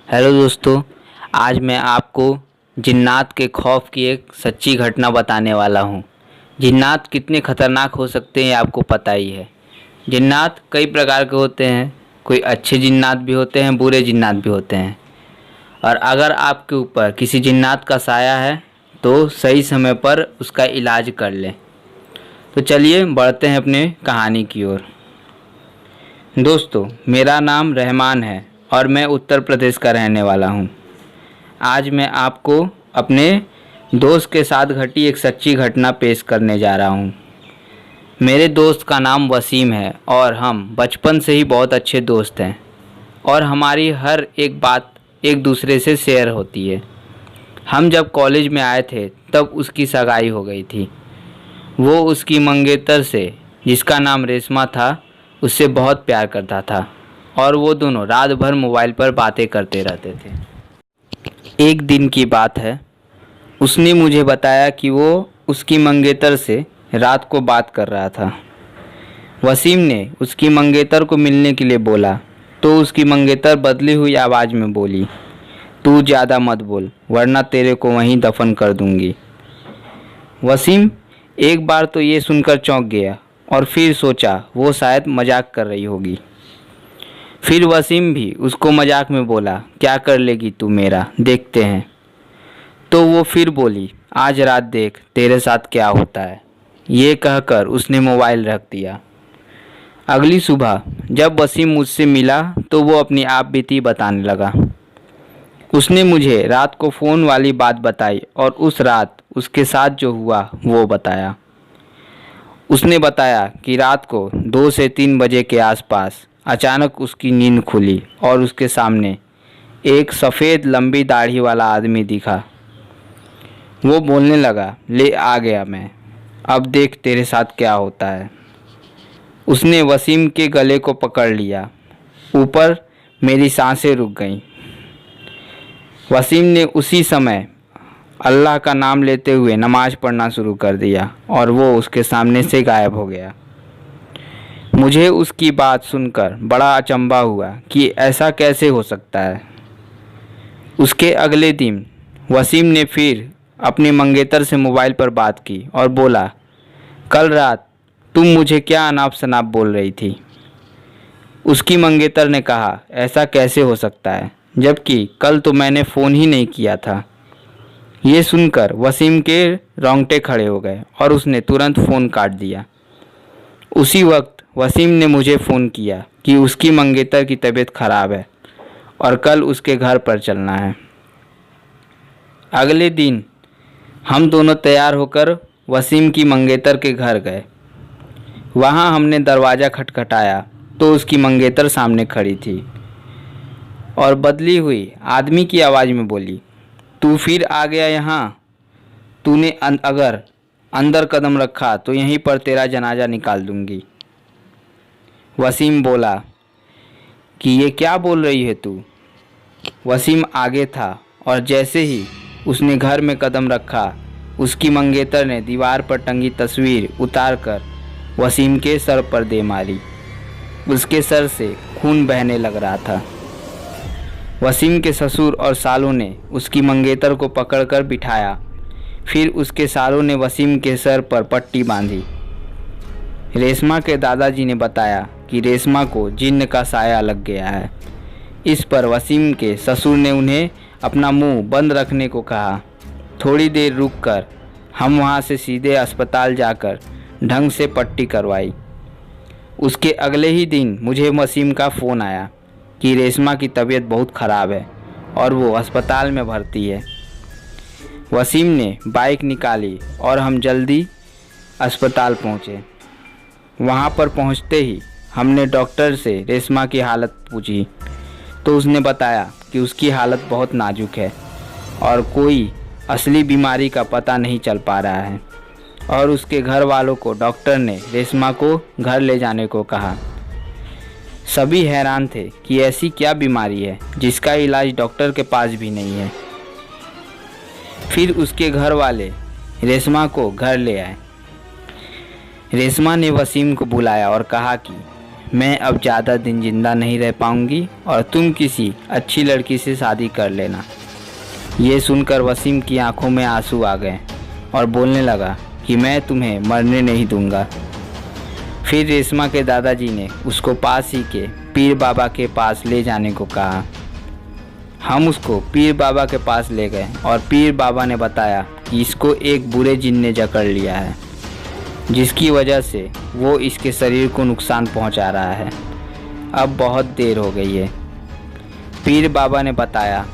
Hello दोस्तों, आज मैं आपको जिन्नात के खौफ की एक सच्ची घटना बताने वाला हूँ। जिन्नात कितने ख़तरनाक हो सकते हैं आपको पता ही है। जिन्नात कई प्रकार के होते हैं, कोई अच्छे जिन्नात भी होते हैं, बुरे जिन्नात भी होते हैं। और अगर आपके ऊपर किसी जिन्नात का साया है तो सही समय पर उसका इलाज कर लें। तो चलिए बढ़ते हैं अपने कहानी की ओर। दोस्तों, मेरा नाम रहमान है और मैं उत्तर प्रदेश का रहने वाला हूँ। आज मैं आपको अपने दोस्त के साथ घटी एक सच्ची घटना पेश करने जा रहा हूँ। मेरे दोस्त का नाम वसीम है और हम बचपन से ही बहुत अच्छे दोस्त हैं और हमारी हर एक बात एक दूसरे से शेयर होती है। हम जब कॉलेज में आए थे तब उसकी सगाई हो गई थी। वो उसकी मंगेतर से, जिसका नाम रेशमा था, उससे बहुत प्यार करता था और वो दोनों रात भर मोबाइल पर बातें करते रहते थे। एक दिन की बात है, उसने मुझे बताया कि वो उसकी मंगेतर से रात को बात कर रहा था। वसीम ने उसकी मंगेतर को मिलने के लिए बोला तो उसकी मंगेतर बदली हुई आवाज़ में बोली, तू ज़्यादा मत बोल वरना तेरे को वहीं दफन कर दूंगी। वसीम एक बार तो ये सुनकर चौंक गया और फिर सोचा वो शायद मजाक कर रही होगी। फिर वसीम भी उसको मजाक में बोला, क्या कर लेगी तू मेरा, देखते हैं। तो वो फिर बोली, आज रात देख तेरे साथ क्या होता है। ये कहकर उसने मोबाइल रख दिया। अगली सुबह जब वसीम मुझसे मिला तो वो अपनी आप बीती बताने लगा। उसने मुझे रात को फ़ोन वाली बात बताई और उस रात उसके साथ जो हुआ वो बताया। उसने बताया कि रात को 2 से 3 बजे के आसपास अचानक उसकी नींद खुली और उसके सामने एक सफ़ेद लंबी दाढ़ी वाला आदमी दिखा। वो बोलने लगा, ले आ गया मैं, अब देख तेरे साथ क्या होता है। उसने वसीम के गले को पकड़ लिया। ऊपर मेरी सांसें रुक गईं। वसीम ने उसी समय अल्लाह का नाम लेते हुए नमाज़ पढ़ना शुरू कर दिया और वो उसके सामने से गायब हो गया। मुझे उसकी बात सुनकर बड़ा अचंभा हुआ कि ऐसा कैसे हो सकता है। उसके अगले दिन वसीम ने फिर अपनी मंगेतर से मोबाइल पर बात की और बोला, कल रात तुम मुझे क्या अनाप शनाप बोल रही थी। उसकी मंगेतर ने कहा, ऐसा कैसे हो सकता है जबकि कल तो मैंने फ़ोन ही नहीं किया था। ये सुनकर वसीम के रोंगटे खड़े हो गए और उसने तुरंत फ़ोन काट दिया। उसी वक्त वसीम ने मुझे फ़ोन किया कि उसकी मंगेतर की तबीयत ख़राब है और कल उसके घर पर चलना है। अगले दिन हम दोनों तैयार होकर वसीम की मंगेतर के घर गए। वहाँ हमने दरवाज़ा खटखटाया तो उसकी मंगेतर सामने खड़ी थी और बदली हुई आदमी की आवाज़ में बोली, तू फिर आ गया यहाँ। तूने अगर अंदर कदम रखा तो यहीं पर तेरा जनाजा निकाल दूंगी। वसीम बोला कि ये क्या बोल रही है तू। वसीम आगे था और जैसे ही उसने घर में कदम रखा उसकी मंगेतर ने दीवार पर टंगी तस्वीर उतार कर वसीम के सर पर दे मारी। उसके सर से खून बहने लग रहा था। वसीम के ससुर और सालों ने उसकी मंगेतर को पकड़कर बिठाया। फिर उसके सालों ने वसीम के सर पर पट्टी बांधी। रेशमा के दादाजी ने बताया कि रेशमा को जिन्न का साया लग गया है। इस पर वसीम के ससुर ने उन्हें अपना मुंह बंद रखने को कहा। थोड़ी देर रुककर हम वहां से सीधे अस्पताल जाकर ढंग से पट्टी करवाई। उसके अगले ही दिन मुझे वसीम का फ़ोन आया कि रेशमा की तबीयत बहुत ख़राब है और वो अस्पताल में भर्ती है। वसीम ने बाइक निकाली और हम जल्दी अस्पताल पहुँचे। वहाँ पर पहुँचते ही हमने डॉक्टर से रेशमा की हालत पूछी तो उसने बताया कि उसकी हालत बहुत नाजुक है और कोई असली बीमारी का पता नहीं चल पा रहा है और उसके घर वालों को डॉक्टर ने रेशमा को घर ले जाने को कहा। सभी हैरान थे कि ऐसी क्या बीमारी है जिसका इलाज डॉक्टर के पास भी नहीं है। फिर उसके घर वाले रेशमा को घर ले आए। रेशमा ने वसीम को बुलाया और कहा कि मैं अब ज़्यादा दिन ज़िंदा नहीं रह पाऊंगी और तुम किसी अच्छी लड़की से शादी कर लेना। ये सुनकर वसीम की आंखों में आंसू आ गए और बोलने लगा कि मैं तुम्हें मरने नहीं दूंगा। फिर रेशमा के दादाजी ने उसको पास ही के पीर बाबा के पास ले जाने को कहा। हम उसको पीर बाबा के पास ले गए और पीर बाबा ने बताया कि इसको एक बुरे जिन ने जकड़ लिया है, जिसकी वजह से वो इसके शरीर को नुकसान पहुंचा रहा है। अब बहुत देर हो गई है। पीर बाबा ने बताया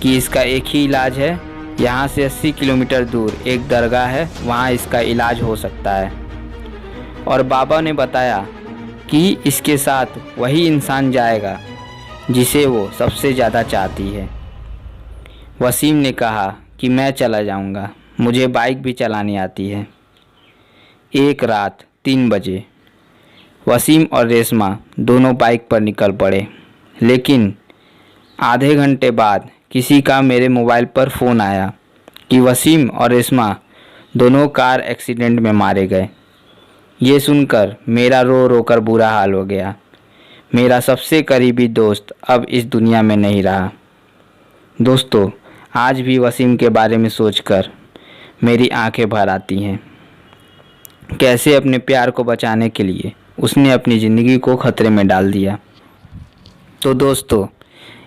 कि इसका एक ही इलाज है, यहाँ से 80 किलोमीटर दूर एक दरगाह है, वहाँ इसका इलाज हो सकता है। और बाबा ने बताया कि इसके साथ वही इंसान जाएगा जिसे वो सबसे ज़्यादा चाहती है। वसीम ने कहा कि मैं चला जाऊँगा, मुझे बाइक भी चलानी आती है। एक रात 3 बजे वसीम और रेशमा दोनों बाइक पर निकल पड़े, लेकिन आधे घंटे बाद किसी का मेरे मोबाइल पर फ़ोन आया कि वसीम और रेशमा दोनों कार एक्सीडेंट में मारे गए। ये सुनकर मेरा रो रो कर बुरा हाल हो गया। मेरा सबसे करीबी दोस्त अब इस दुनिया में नहीं रहा। दोस्तों, आज भी वसीम के बारे में सोचकर मेरी आंखें भर आती हैं। कैसे अपने प्यार को बचाने के लिए उसने अपनी ज़िंदगी को खतरे में डाल दिया। तो दोस्तों,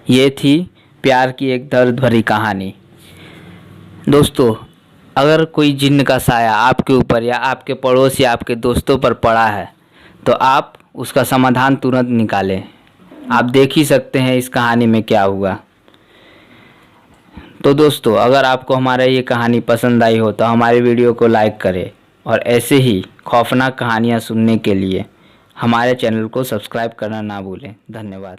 ये थी प्यार की एक दर्द भरी कहानी। दोस्तों, अगर कोई जिन्न का साया आपके ऊपर या आपके पड़ोस या आपके दोस्तों पर पड़ा है तो आप उसका समाधान तुरंत निकालें। आप देख ही सकते हैं इस कहानी में क्या हुआ। तो दोस्तों, अगर आपको हमारा ये कहानी पसंद आई हो तो हमारे वीडियो को लाइक करें और ऐसे ही खौफनाक कहानियाँ सुनने के लिए हमारे चैनल को सब्सक्राइब करना ना भूलें। धन्यवाद।